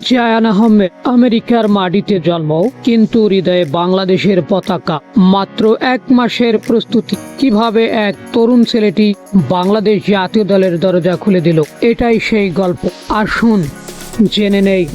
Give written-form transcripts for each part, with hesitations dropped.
জায়ান আহমেদ আমেরিকার মাটিতে জন্ম, কিন্তু হৃদয়ে বাংলাদেশের পতাকা। মাত্র 1 মাসের প্রস্তুতি কিভাবে এক তরুণ ছেলেটি বাংলাদেশ জাতীয় দলের দরজা খুলে দিল, এটাই সেই গল্প। আসুন জেনে নেই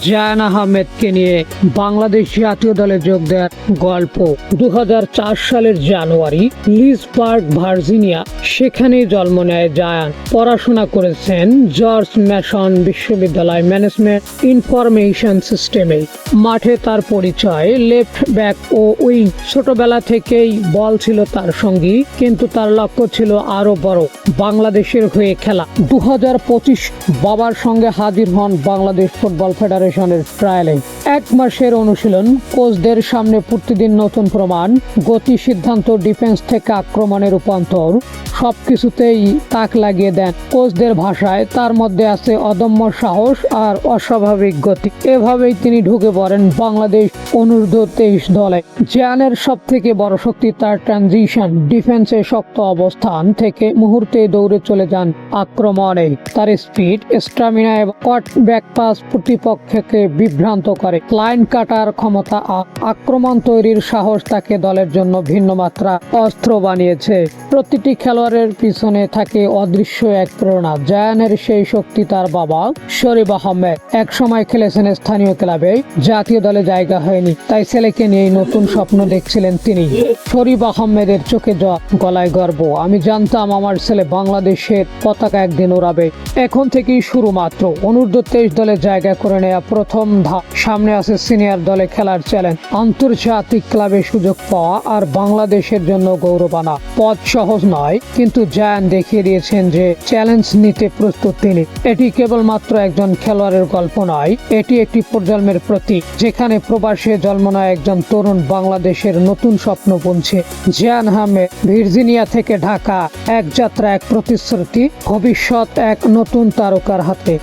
জায়ান আহমেদকে নিয়ে বাংলাদেশ জাতীয় দলে যোগ দেওয়ার গল্প। 2004 সালের জানুয়ারি লিজবার্গ, ভার্জিনিয়া, সেখানেই জন্ম নেয় জায়ান। পড়াশোনা করেছেন জর্জ ম্যাসন বিশ্ববিদ্যালয়, ম্যানেজমেন্ট ইনফরমেশন সিস্টেমে। মাঠে তার পরিচয় লেফট ব্যাক ও উইং। ছোটবেলা থেকেই বল ছিল তার সঙ্গী, কিন্তু তার লক্ষ্য ছিল আরো বড়, বাংলাদেশের হয়ে খেলা। 2025 বাবার সঙ্গে হাজির হন বাংলাদেশ ফুটবল ফেডারেশনের ট্রায়ালে। 1 মাসের অনুশীলন, কোচদের সামনে প্রতিদিন নতুন প্রমাণ, গতি, সিদ্ধান্ত, ডিফেন্স থেকে আক্রমণের রূপান্তর, সবকিছুতেই তাক লাগিয়ে দেন। কোচদের ভাষায় তার মধ্যে আছে অদম্য সাহস আর অস্বাভাবিক গতি। এভাবেই তিনি ঢুকে পড়েন বাংলাদেশ অনূর্ধ্ব-23 দলে। জায়ানের সব থেকে বড় শক্তি তার ট্রানজিশন। ডিফেন্সে শক্ত অবস্থান থেকে মুহূর্তে দৌড়ে চলে যান আক্রমণে। তার স্পিড, স্টামিনা এবং কট ব্যাক পাস প্রতিপক্ষকে বিভ্রান্ত করে। লাইন কাটার ক্ষমতা, আক্রমণ তৈরির সাহস তাকে দলের জন্য ভিন্ন মাত্রা অস্ত্র বানিয়েছে। প্রতিটি খেলোয়াড়ের পিছনে থাকে অদৃশ্য এক প্রেরণা। জায়ানের সেই শক্তি তার বাবা শরীফ আহমেদ। এক সময় খেলেছেন স্থানীয় ক্লাবে, জাতীয় দলে জায়গা হয়নি, তাই ছেলেকে নিয়ে নতুন স্বপ্ন দেখছিলেন তিনি। শরীফ আহমেদের চোখে জল, গলায় গর্ব। আমি জানতাম আমার ছেলে বাংলাদেশের পতাকা একদিন ওড়াবে। এখন থেকেই শুরু মাত্র। অনূর্ধ্ব-23 দলে জায়গা করে নেওয়া প্রথম ধাপ। সামনে আছে সিনিয়র দলে খেলার চ্যালেঞ্জ, আন্তর্জাতিক ক্লাবে সুযোগ পাওয়া আর বাংলাদেশের জন্য গৌরব আনা। পথ সহজ নয়, কিন্তু জায়ান দেখিয়ে দিয়েছেন যে চ্যালেঞ্জ নিতে প্রস্তুত তিনি। এটি কেবলমাত্র একজন খেলোয়াড়ের গল্প নয়, এটি একটি প্রজন্মের প্রতীক, যেখানে প্রবাসে জন্ম নেয় একজন তরুণ বাংলাদেশের নতুন স্বপ্ন বুনছে। জায়ান আহমেদ, ভার্জিনিয়া থেকে ঢাকা, এক যাত্রা, এক প্রতিশ্রুতি, ভবিষ্যৎ এক নতুন তারকার হাতে।